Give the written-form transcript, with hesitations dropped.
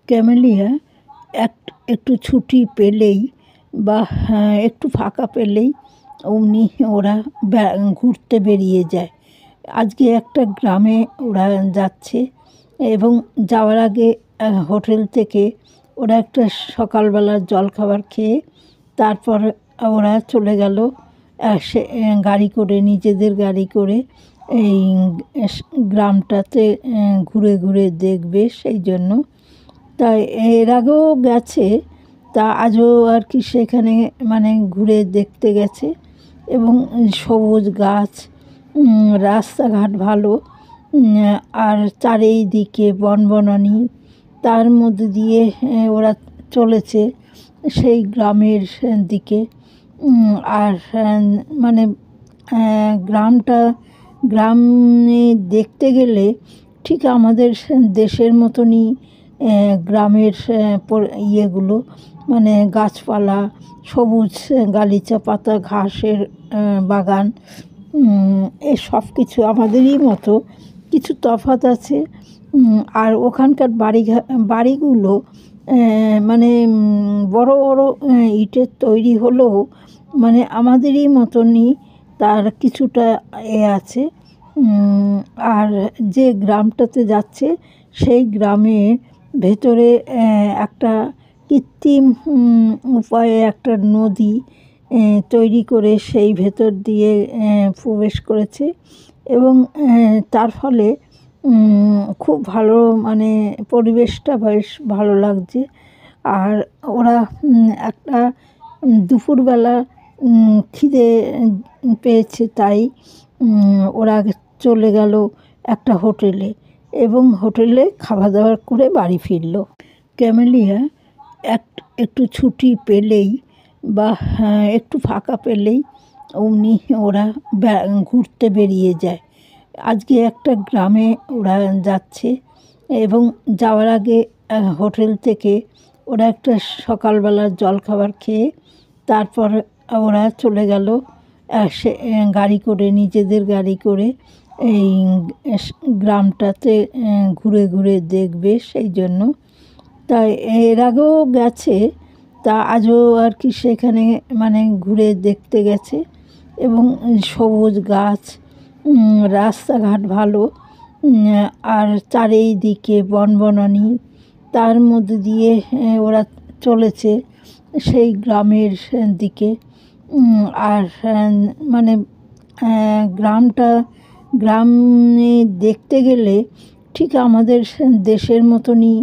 Camellia একটু ছুটি পেলেই বা একটু ফাঁকা পেলেই অমনি ওরা ঘুরতে বেরিয়ে যায়। আজকে একটা গ্রামে ওরা যাচ্ছে এবং যাওয়ার আগে হোটেল থেকে ওরা একটা সকালবেলার জলখাবার খেয়ে তারপর ওরা চলে গেল সে গাড়ি করে, নিজেদের গাড়ি করে এই গ্রামটাতে ঘুরে ঘুরে দেখবে সেই জন্য। তাই এর আগেও গেছে, তা আজও আর কি সেখানে মানে ঘুরে দেখতে গেছে এবং সবুজ গাছ, রাস্তাঘাট ভালো, আর চারিদিকে বনবনানী, তার মধ্যে দিয়ে ওরা চলেছে সেই গ্রামের দিকে। আর মানে গ্রামে দেখতে গেলে ঠিক আমাদের দেশের মতনই গ্রামের ইয়েগুলো, মানে গাছপালা, সবুজ গালিচা পাতা, ঘাসের বাগান, এ সব কিছু আমাদেরই মতো, কিছু তফাৎ আছে। আর ওখানকার বাড়িগুলো মানে বড় বড় ইটের তৈরি হলেও মানে আমাদেরই মতনই তার কিছুটা আছে। আর যে গ্রামটাতে যাচ্ছে সেই গ্রামের ভেতরে একটা কৃত্রিম উপায়ে একটা নদী তৈরি করে সেই ভেতর দিয়ে প্রবেশ করেছে এবং তার ফলে খুব ভালো, মানে পরিবেশটা বেশ ভালো লাগছে। আর ওরা একটা দুপুরবেলা খিদে পেয়েছে, তাই ওরা চলে গেল একটা হোটেলে এবং হোটেলে খাওয়া দাওয়া করে বাড়ি ফিরল। ক্যামেলিয়া একটু ছুটি পেলেই বা একটু ফাঁকা পেলেই অমনি ওরা ঘুরতে বেরিয়ে যায়। আজকে একটা গ্রামে ওরা যাচ্ছে এবং যাওয়ার আগে হোটেল থেকে ওরা একটা সকালবেলার জলখাবার খেয়ে তারপর ওরা চলে গেল সে গাড়ি করে, নিজেদের গাড়ি করে এই গ্রামটাতে ঘুরে ঘুরে দেখবে সেই জন্য। তাই এর আগেও গেছে, তা আজও আর কি সেখানে মানে ঘুরে দেখতে গেছে এবং সবুজ গাছ, রাস্তাঘাট ভালো, আর চারিদিকে বনবনানী, তার মধ্যে দিয়ে ওরা চলেছে সেই গ্রামের দিকে। আর মানে গ্রামে দেখতে গেলে ঠিক আমাদের দেশের মতনই